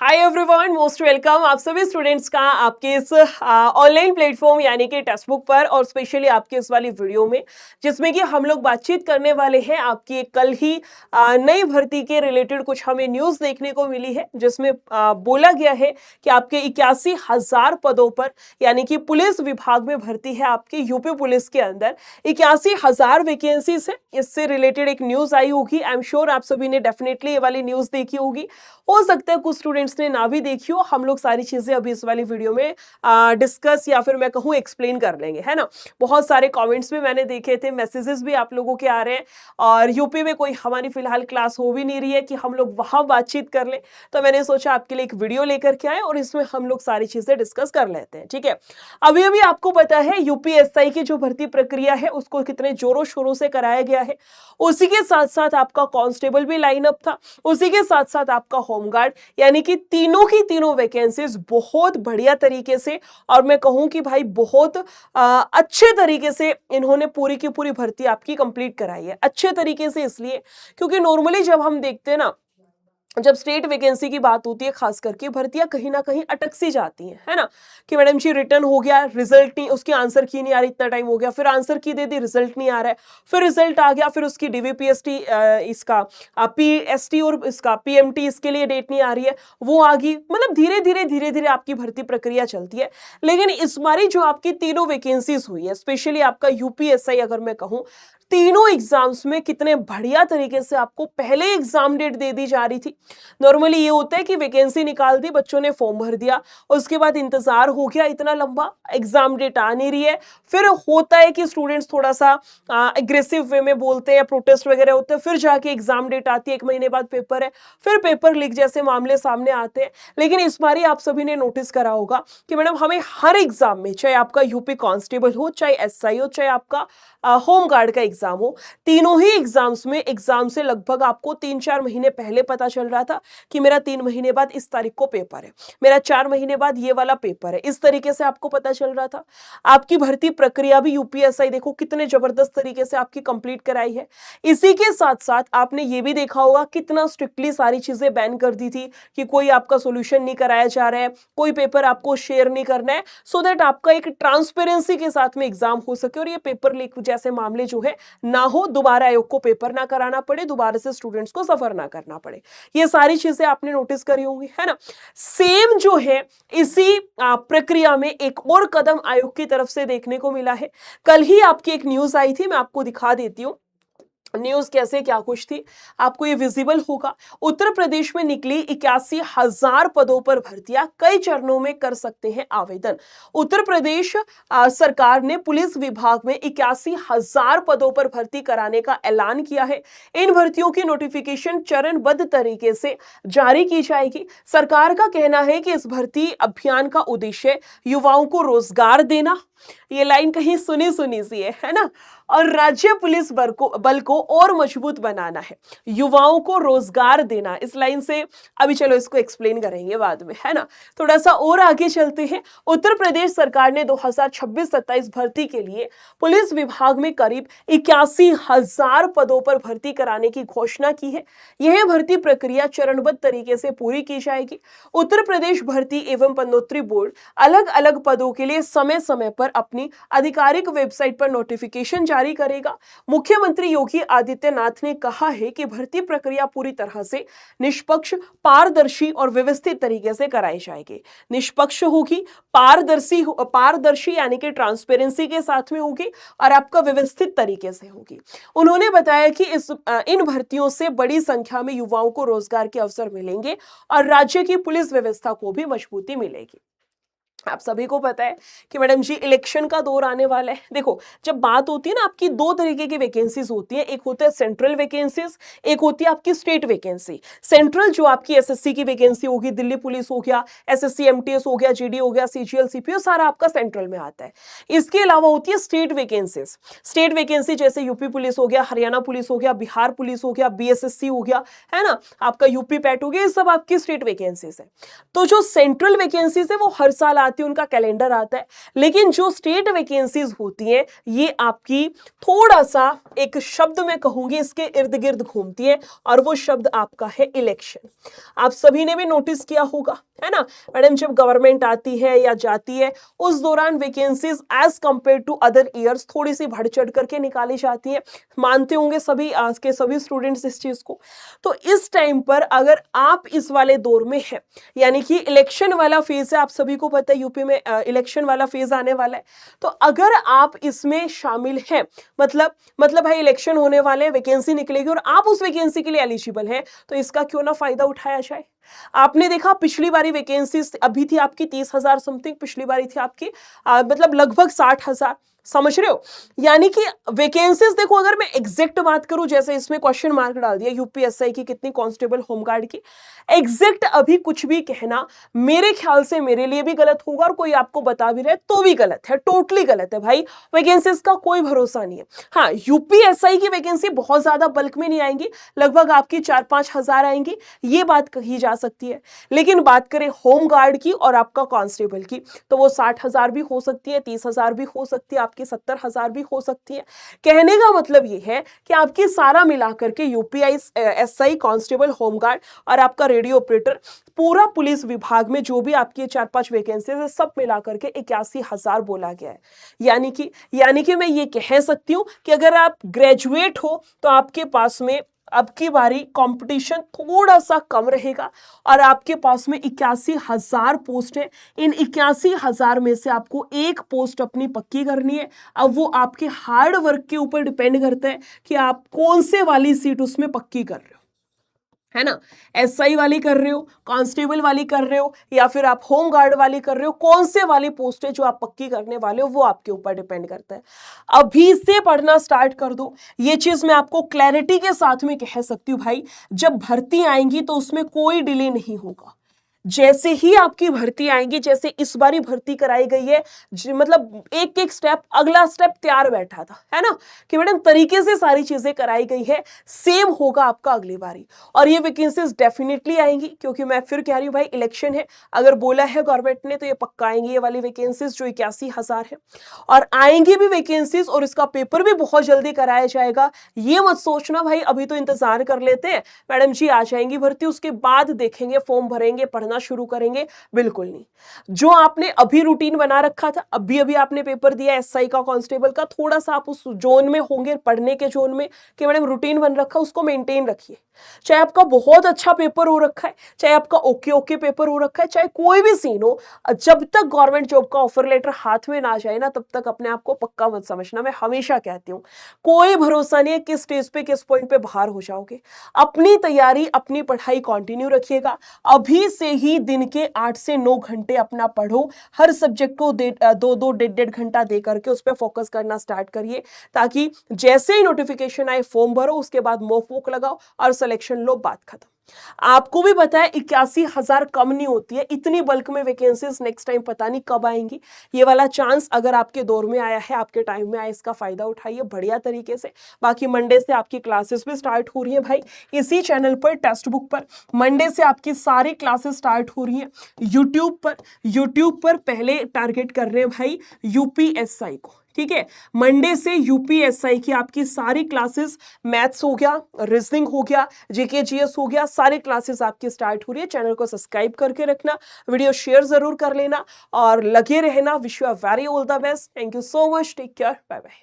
Hi everyone, most welcome आप सभी students का आपके इस ऑनलाइन प्लेटफॉर्म यानी कि टेक्स्ट बुक पर और स्पेशली आपके इस वाली वीडियो में जिसमें कि हम लोग बातचीत करने वाले हैं आपकी एक कल ही नई भर्ती के रिलेटेड कुछ हमें न्यूज़ देखने को मिली है जिसमें बोला गया है कि आपके 81,000 पदों पर यानी कि पुलिस विभाग में भर्ती है आपके यूपी पुलिस के अंदर 81,000 वैकेंसीज है। इससे रिलेटेड एक न्यूज़ आई होगी। आई एम श्योर आप सभी ने डेफिनेटली ये वाली न्यूज़ देखी होगी। हो सकता है कुछ स्टूडेंट्स ने ना भी देखी हो। हम लोग सारी चीजें अभी इस वाली वीडियो में डिस्कस या फिर मैं कहूँ एक्सप्लेन कर लेंगे, है ना। बहुत सारे कमेंट्स भी मैंने देखे थे, मैसेजेस भी आप लोगों के आ रहे हैं और यूपी में कोई हमारी फिलहाल क्लास हो भी नहीं रही है कि हम लोग वहां बातचीत कर लें, तो मैंने सोचा आपके लिए एक वीडियो लेकर के आए और इसमें हम लोग सारी चीजें डिस्कस कर लेते हैं। ठीक है, अभी अभी आपको पता है यूपीएसआई की जो भर्ती प्रक्रिया है उसको कितने जोरों शोरों से कराया गया है। उसी के साथ साथ आपका कांस्टेबल भी लाइन अप था, उसी के साथ साथ आपका होमगार्ड, यानी कि तीनों की तीनों वैकेंसीज बहुत बढ़िया तरीके से और मैं कहूं कि भाई बहुत अच्छे तरीके से इन्होंने पूरी की पूरी भर्ती आपकी कंप्लीट कराई है। अच्छे तरीके से इसलिए क्योंकि नॉर्मली जब हम देखते हैं ना, जब स्टेट वैकेंसी की बात होती है खास करके भर्तियां कहीं ना कहीं अटक सी जाती हैं, है ना, कि मैडम जी रिटर्न हो गया, रिजल्ट नहीं, उसकी आंसर की नहीं आ रही, इतना टाइम हो गया, फिर आंसर की दे दी, रिजल्ट नहीं आ रहा है, फिर रिजल्ट आ गया, फिर उसकी डीवीपीएसटी इसका पीएसटी और इसका पीएमटी इसके लिए डेट नहीं आ रही है, वो आ गई। मतलब धीरे धीरे आपकी भर्ती प्रक्रिया चलती है। लेकिन इस बारी जो आपकी तीनों वैकेंसीज हुई है, स्पेशली आपका यूपीएसआई अगर मैं कहूँ, तीनों एग्जाम्स में कितने बढ़िया तरीके से आपको पहले एग्जाम डेट दे दी जा रही थी। नॉर्मली ये होता है कि वैकेंसी निकाल दी, बच्चों ने फॉर्म भर दिया, उसके बाद इंतजार हो गया इतना लंबा, एग्जाम डेट आ नहीं रही है। फिर होता है कि स्टूडेंट्स थोड़ा सा एग्रेसिव वे में बोलते हैं, प्रोटेस्ट वगैरह होते हैं, फिर जाके एग्जाम डेट आती है, 1 महीने बाद पेपर है, फिर पेपर लीक जैसे मामले सामने आते हैं। लेकिन इस बारी आप सभी ने नोटिस करा होगा कि मैडम हमें हर एग्जाम में, चाहे आपका यूपी कांस्टेबल हो, चाहे एसआई हो, चाहे आपका होम गार्ड का एग्जाम हो, तीनों ही एग्जाम्स में एग्जाम से लगभग आपको 3-4 महीने पहले पता चल रहा था कि मेरा 3 महीने बाद इस तारीख को पेपर है, मेरा 4 महीने बाद ये वाला पेपर है। इस तरीके से आपको पता चल रहा था। आपकी भर्ती प्रक्रिया भी यूपीएसआई देखो कितने जबरदस्त तरीके से आपकी कंप्लीट कराई है। इसी के साथ साथ आपने ये भी देखा होगा कितना स्ट्रिक्टली सारी चीजें बैन कर दी थी कि कोई आपका सोल्यूशन नहीं कराया जा रहा है, कोई पेपर आपको शेयर नहीं करना है, सो दैट आपका एक ट्रांसपेरेंसी के साथ में एग्जाम हो सके और ये पेपर लीक जैसे मामले जो है ना हो, दोबारा आयोग को पेपर ना कराना पड़े, दोबारा से स्टूडेंट्स को सफर ना करना पड़े। ये सारी चीजें आपने नोटिस करी होंगी, है ना। सेम जो है इसी प्रक्रिया में एक और कदम आयोग की तरफ से देखने को मिला है। कल ही आपकी एक न्यूज आई थी, मैं आपको दिखा देती हूं न्यूज कैसे क्या कुछ थी, आपको ये विजिबल होगा। उत्तर प्रदेश में निकली 81,000 पदों पर भर्तियां, कई चरणों में कर सकते हैं आवेदन। उत्तर प्रदेश सरकार ने पुलिस विभाग में 81,000 पदों पर भर्ती कराने का ऐलान किया है। इन भर्तियों की नोटिफिकेशन चरणबद्ध तरीके से जारी की जाएगी। सरकार का कहना है कि इस भर्ती अभियान का उद्देश्य युवाओं को रोजगार देना, ये लाइन कहीं सुनी सुनी सी है ना, और राज्य पुलिस बल को और मजबूत बनाना है, युवाओं को रोजगार देना। इस लाइन से अभी चलो इसको एक्सप्लेन करेंगे बाद में, है ना। थोड़ा सा और आगे चलते हैं। उत्तर प्रदेश सरकार ने 2026-27 भर्ती के लिए पुलिस विभाग में करीब 81,000 पदों पर भर्ती कराने की घोषणा की है। यह भर्ती प्रक्रिया चरणबद्ध तरीके से पूरी की जाएगी। उत्तर प्रदेश भर्ती एवं पदोन्नति बोर्ड अलग अलग पदों के लिए समय समय पर अपनी आधिकारिक वेबसाइट पर नोटिफिकेशन जारी करेगा। मुख्यमंत्री योगी आदित्यनाथ ने कहा है कि भर्ती प्रक्रिया पूरी तरह से निष्पक्ष, पारदर्शी और व्यवस्थित तरीके से कराई जाएगी। निष्पक्ष होगी, पारदर्शी यानी कि ट्रांसपेरेंसी के साथ में होगी और आपका व्यवस्थित तरीके से होगी। उन्होंने बताया कि इन भर्तियों से बड़ी संख्या में युवाओं को रोजगार के अवसर मिलेंगे और राज्य की पुलिस व्यवस्था को भी मजबूती मिलेगी। आप सभी को पता है कि मैडम जी इलेक्शन का दौर आने वाला है। देखो, जब बात होती है ना, आपकी 2 तरीके की वैकेंसीज होती है, एक होता है सेंट्रल वैकेंसीज, एक होती है आपकी स्टेट वैकेंसी। सेंट्रल जो आपकी एसएससी की वैकेंसी होगी, दिल्ली पुलिस हो गया, एसएससी एमटीएस हो गया, जीडी हो गया, सीजीएल सीपीओ, सारा आपका सेंट्रल में आता है। इसके अलावा होती है स्टेट वैकेंसीज। स्टेट वैकेंसी जैसे यूपी पुलिस हो गया, हरियाणा पुलिस हो गया, बिहार पुलिस हो गया, बीएसएससी हो गया, है ना, आपका यूपी पैट हो गया, ये सब आपकी स्टेट वैकेंसीज है। तो जो सेंट्रल वैकेंसीज है वो हर साल आती है, उनका कैलेंडर आता है, लेकिन जो स्टेट वैकेंसीज होती हैं ये आपकी थोड़ा सा एक शब्द मैं कहूंगी इसके इर्द गिर्द घूमती है, और वो शब्द आपका है इलेक्शन। आप सभी ने भी नोटिस किया होगा, है ना मैडम, जब गवर्नमेंट आती है या जाती है उस दौरान vacancies as compared to other years थोड़ी सी बढ़ चढ़ करके निकाली जाती है। मानते होंगे सभी आज के सभी स्टूडेंट्स इस चीज को। तो इस टाइम पर अगर आप इस वाले दौर में हैं, यानी कि इलेक्शन वाला फेज है, आप सभी को पता है यूपी में इलेक्शन वाला फेज आने वाला है, तो अगर आप इसमें शामिल हैं, मतलब भाई इलेक्शन होने वाले हैं, वैकेंसी निकलेगी और आप उस वैकेंसी के लिए एलिजिबल हैं, तो इसका क्यों ना फायदा उठाया जाए। आपने देखा पिछली बारी वैकेंसी अभी थी आपकी 30,000 समथिंग, पिछली बारी थी आपकी मतलब लगभग 60,000, समझ रहे हो। यानी कि वैकेंसीज देखो, अगर मैं एग्जैक्ट बात करूं, जैसे इसमें क्वेश्चन मार्क डाल दिया यूपीएसआई की कितनी कांस्टेबल होमगार्ड की, एग्जैक्ट अभी कुछ भी कहना मेरे ख्याल से मेरे लिए भी गलत होगा, और कोई आपको बता भी रहा है तो भी गलत है, टोटली गलत है भाई। वैकेंसीज का कोई भरोसा नहीं है। हाँ, यूपीएसआई की वैकेंसी बहुत ज्यादा बल्क में नहीं आएंगी, लगभग आपकी 4-5 हजार आएंगी, ये बात कही जा सकती है। लेकिन बात करें होमगार्ड की और आपका कांस्टेबल की, तो वो 60,000 भी हो सकती है, 30,000 भी हो सकती है, आपकी 70,000 भी हो सकती है। कहने का मतलब ये है कि आपकी सारा मिलाकर के यूपीएसआई, कांस्टेबल, होमगार्ड और आपका रेडियो ऑपरेटर, पूरा पुलिस विभाग में जो भी आपकी 4-5 वैकेंसीज है, सब मिलाकर के 81,000 बोला गया है। यानी कि मैं ये कह सकती हूं कि अगर आप ग्रेजुएट हो तो आपके पास में अब की बारी कंपटीशन थोड़ा सा कम रहेगा, और आपके पास में 81,000 पोस्ट है। इन 81,000 में से आपको एक पोस्ट अपनी पक्की करनी है। अब वो आपके हार्ड वर्क के ऊपर डिपेंड करता है कि आप कौन से वाली सीट उसमें पक्की कर रहे हो, है ना। एसआई वाली कर रहे हो, कांस्टेबल वाली कर रहे हो, या फिर आप होम गार्ड वाली कर रहे हो, कौन से वाली पोस्ट है जो आप पक्की करने वाले हो, वो आपके ऊपर डिपेंड करता है। अभी से पढ़ना स्टार्ट कर दो। ये चीज मैं आपको क्लैरिटी के साथ में कह सकती हूँ भाई, जब भर्ती आएंगी तो उसमें कोई डिले नहीं होगा। जैसे ही आपकी भर्ती आएंगी, जैसे इस बारी भर्ती कराई गई है, मतलब एक एक स्टेप, अगला स्टेप तैयार बैठा था, है ना, कि मैडम तरीके से सारी चीजें कराई गई है, सेम होगा आपका अगली बारी। और ये वैकेंसीज डेफिनेटली आएंगी, क्योंकि मैं फिर कह रही हूँ भाई, इलेक्शन है, अगर बोला है गवर्नमेंट ने तो ये पक्का आएंगी, ये वाली वैकेंसीज जो 81,000 है। और आएंगी भी वैकेंसीज, और इसका पेपर भी बहुत जल्दी कराया जाएगा। ये मत सोचना भाई अभी तो इंतजार कर लेते हैं, मैडम जी आ जाएंगी भर्ती, उसके बाद देखेंगे, फॉर्म भरेंगे, पढ़ना शुरू करेंगे, बिल्कुल नहीं। जो आपने अभी रूटीन बना रखा था, अभी अभी आपने पेपर दिया एसआई का, कांस्टेबल का, थोड़ा सा आप उस जोन में होंगे, पढ़ने के जोन में, कि मैडम रूटीन बन रखा, उसको मेंटेन रखिए। चाहे आपका बहुत अच्छा पेपर हो रखा है, चाहे आपका ओके ओके पेपर हो रखा है, चाहे कोई भी सीन हो, जब तक गवर्नमेंट जॉब का ऑफर लेटर हाथ में ना जाए ना, तब तक अपने आप को पक्का मत समझना। मैं हमेशा कहती हूँ, कोई भरोसा नहीं है किस स्टेज पे, किस पॉइंट पे बाहर हो जाओगे। अपनी तैयारी, अपनी पढ़ाई कंटिन्यू रखिएगा। अभी से ही दिन के 8 से 9 घंटे अपना पढ़ो, हर सब्जेक्ट को 2-2 1.5 घंटा दे करके उस पर फोकस करना स्टार्ट करिए, ताकि जैसे ही नोटिफिकेशन आए फॉर्म भरो, उसके बाद मॉक वॉक लगाओ और सिलेक्शन लो, बात खत्म। आपको भी पता है 81,000 कम नहीं होती है, इतनी बल्क में वैकेंसीज नेक्स्ट टाइम पता नहीं कब आएंगी। ये वाला चांस अगर आपके दौर में आया है, आपके टाइम में आया, इसका फायदा उठाइए बढ़िया तरीके से। बाकी मंडे से आपकी क्लासेस भी स्टार्ट हो रही है भाई, इसी चैनल पर, टेक्स्ट बुक पर मंडे से आपकी सारी क्लासेस स्टार्ट हो रही है। यूट्यूब पर पहले टारगेट कर रहे हैं भाई यूपीएसआई को, ठीक है। मंडे से यूपीएसआई की आपकी सारी क्लासेस, मैथ्स हो गया, रीजनिंग हो गया, जीके जीएस हो गया, सारी क्लासेस आपकी स्टार्ट हो रही है। चैनल को सब्सक्राइब करके रखना, वीडियो शेयर जरूर कर लेना और लगे रहना। Wish you a very all the best. Thank you so much, take care, bye bye.